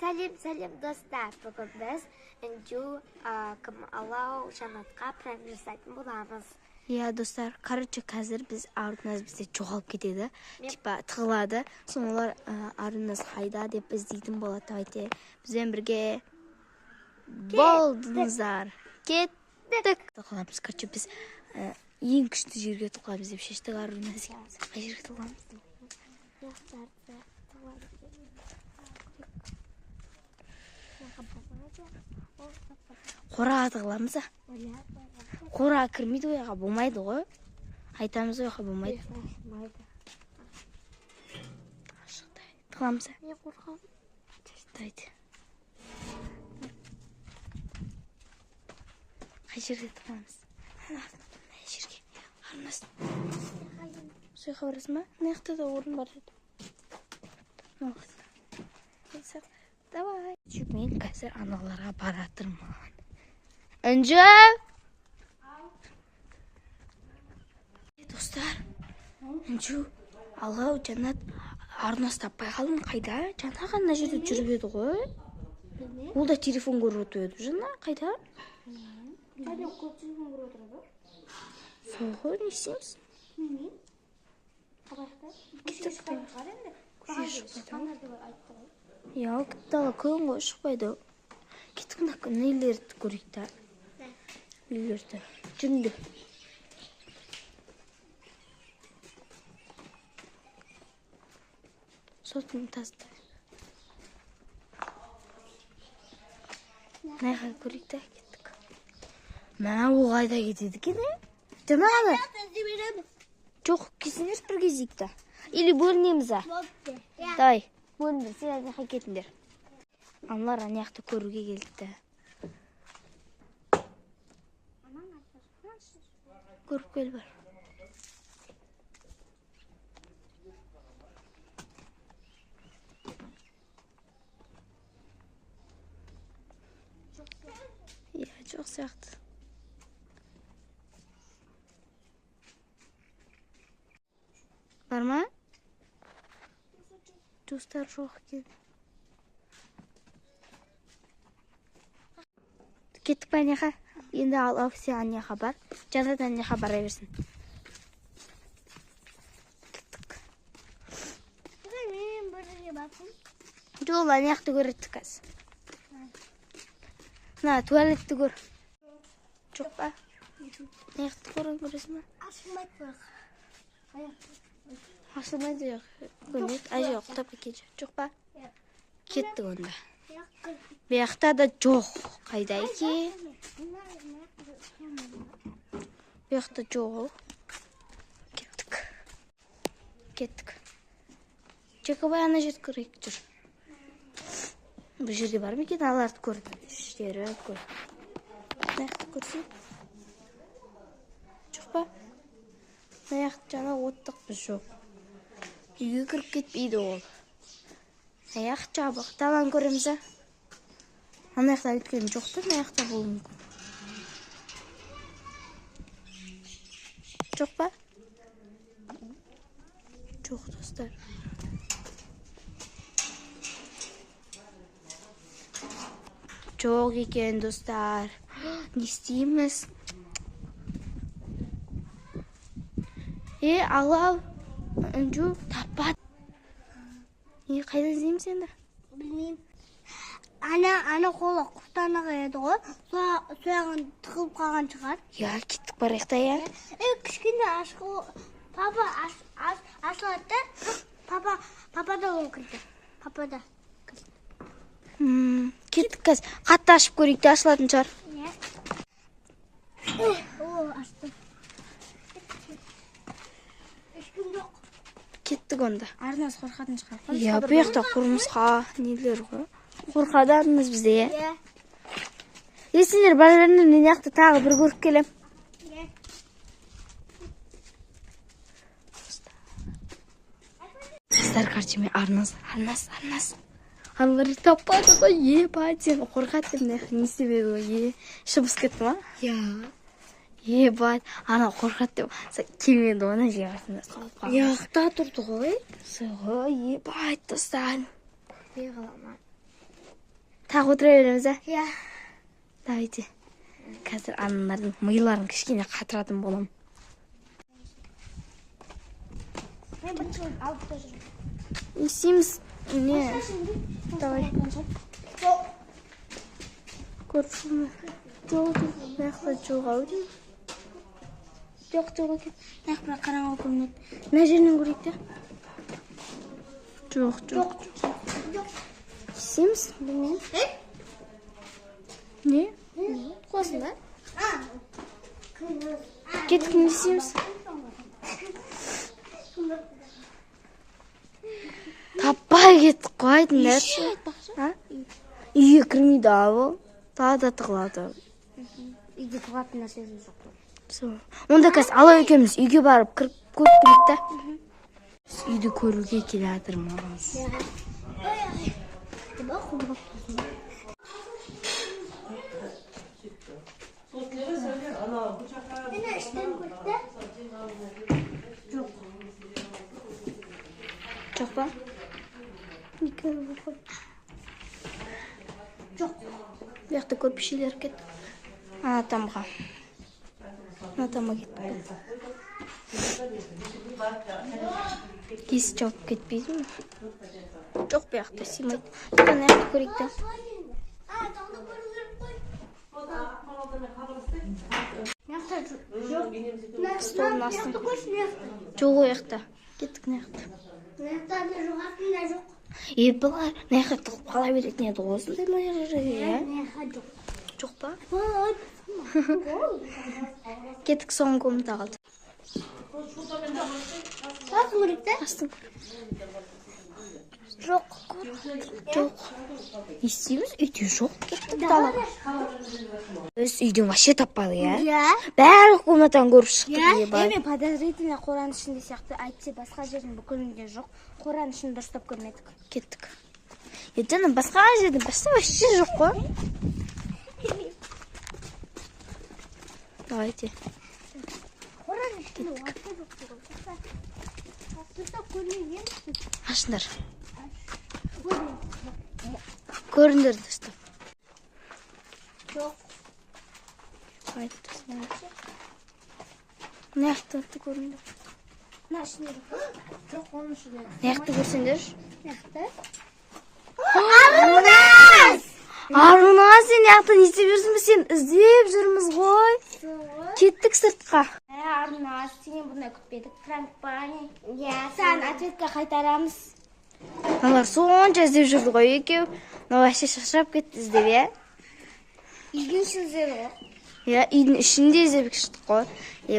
Сәлем достар. Бүгін біз Інжу Алау Жанатқа прям жасайтын боламыз. Иә, достар, короче, қазір біз Аруназ бізде жоғалып кетеді. Типа тығылады. Соң олар Аруназ қайда деп іздейтін болады. Айте, бізбен бірге болдыңыздар. Кеттік. Тығыламыз. Короче, біз ең күшті жерге тығыламыз деп шештік Аруназ. Қай жерге тығыламыз? Қораға тығыламыз. Қораға кірмейді, ояға болмайды ғой. Айтамыз, ояға болмайды. Тығыламыз. Не қорқам? Тастайды. Қай жерге тығыламыз? Қай жерге? Арнас. Сояқа барасың ба? Мына да орын бар еді. Давай. Мен қазір аналарға баратырмын. Інжу! Достар, Інжу, Алау, Жанат, Аруназ таппай қалдың қайда? Жана ғана жерде жүріп еді ғой. Ол да телефон көріп отырды. Жана қайда? Қайда телефон көріп отырды? Сол ғой, не істейміз? Я кеттала көң ғой, шықпайды. Кеттік мына нелерді көрейік та. Нелерді. Жүнді. Сотын тасты. Найға көрейік та кеттік. Мәна ол қайда кетеді кені? Жана ғана? Жоқ, кесіңіз бір кезейік та. Или бөлінеміз а? Давай, бөліндер, сен әзіға кетіндер. Аналар аяқты көруге келді. Көріп кел бар. Иә, жоқ сияқты. Бар ма? Достар жоқ екен. Кеттік па аняға? Енді Алау сен аняға бар. Жанат аняға бара берсін. Кеттік. Мен бір жерге басым. Жол аяқты көреттік қазір. На, туалетті көр. Жоқ па? Аяқты көресің ба? Ашылмайды бірақ. Ашылмайды жоқ. Көрмейді. Ай жоқ, тапқа кетші. Жоқ па? Кеттік онда. Бияқта да жоқ. Қайда екен? Бияқта жоқ. Кеттік. Кеттік. Чекабай ана жерді көрейік жүр. Бұл жерде бар ма екен? Аларды көрді. Іштері көр. Наяқты көрсен? Жоқ па? Наяқты жана оттық біз жоқ. Үйге кіріп кетпейді ол. Аяқ жабық. Табан көреміз а? Анаяқта өткен жоқты, аяқта болу мүмкін. Жоқ па? Жоқ, достар. Жоқ екен, достар. Не істейміз? Алау, Інжу, таппады. Қайда іздейміз енді? Білмеймін. Ана қолы құқтанаға еді ғой. Сояғын тығылып қалған шығар. Я, кеттік барайық та, я. Кішкене ашқы. Папа ашылады. Папа да ол кірді. Папа да кірді. Кеттік қаз. Қатты ашып көрейік те ашылатын шығар. О, ашты. Ешкім жоқ. Кеттік онда. Аруназ қорқатын шығар. Я, бұяқта құрмысқа нелер ғой. Қорқады Аруназ бізде, е? Есіңдер, балаларымды мен яқты тағы бір көріп келем. Достар, короче, мен Аруназ. Аналарды таппады ғой, ебать, сені қорқады деп не істемеді ғой, шыбыс кетті ма? Я. Ебать, ана қорқады деп келмеді оны жиғасында қалып қалды. Яқта тұрды ғой. Ғой, ебать, достар. Құпия қалама. Так отыра береміз, а? Иә. Давайте. Қазір аналардың миларын кішкене қатыратын болам. Мен бірінші алып та жүрмін. Исиміз. Не? Давай. Көріп жүрме. Жоқ, маяқта жоқ ау деймін. Жоқ екен. Нақ бірақ қараңғы көрінеді. Мына жерінен көрейік те. Жоқ. Исиміз? Білмеймін. Не? Қосын ба? Кеттік не исиміз? Таппай кеттік қой айтыңдар. Үйге кірмейді ау. Тағы да тығылады. Үйде тұратын нәрсесі жоқ. Онда қазір ала екеуміз үйге барып кіріп көріп келейік та. Үйді көруге келе жатырмыз. Жоқ па? Жоқ. Бұяқта көрпішелер кетті. Анатамға кетті. Кесі жауып кетпейді ме? Жоқ бұяқта симайды. Бұдан аяқты көрейік та. Столын астын. Жоқ ояқта. Кеттік наяқта. Бұлар наяқта тұқып қала беретін еді осындай маяқ. Жоқ па? Кеттік соңғы комната қалды. Астын көріп. Жоқ. Естейміз, үйде жоқ кеттік далаға. Біз үйден вообще таппады, Иә. Бәрі комнатан көріп шықтық. Мен подозрительно қораның ішінде сияқты айтсе басқа жердің бүкілінде жоқ. Қораның ішін дұрыстап көрмедік. Кеттік. Ертеңін басқа жердің вообще жоқ қой. Давайте. Қораның ішінде уақыты жоқ. Дұрыстап көрмеген. Ашындар. Көріндер дұрыстап. Жоқ. Наяқты көріндер. Жоқ, оның ішінде. Наяқты көрсендер. Арuna sen яқты не істеп жүрсің бе? Сен іздеп жүрміз ғой. Кеттік сыртқа. Арна, сенен бұндай күтпедік. Пранк па не? Сән ответка қайтарамыз. Аналар сонша іздеп жүрді ғой екеу. Вообще шашырап кетті іздеп, Үйдің ішін іздеді ғой. Үйдің ішінде іздеп шықтық қой.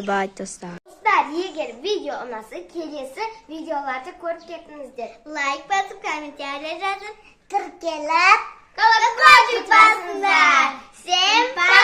Бай достар. Достар, егер видео ұнаса, келесі видеоларды көріп кетіңіздер. Лайк басып, комментарий жазып, тіркеліп, колокольчик басыңдар. Всем пока!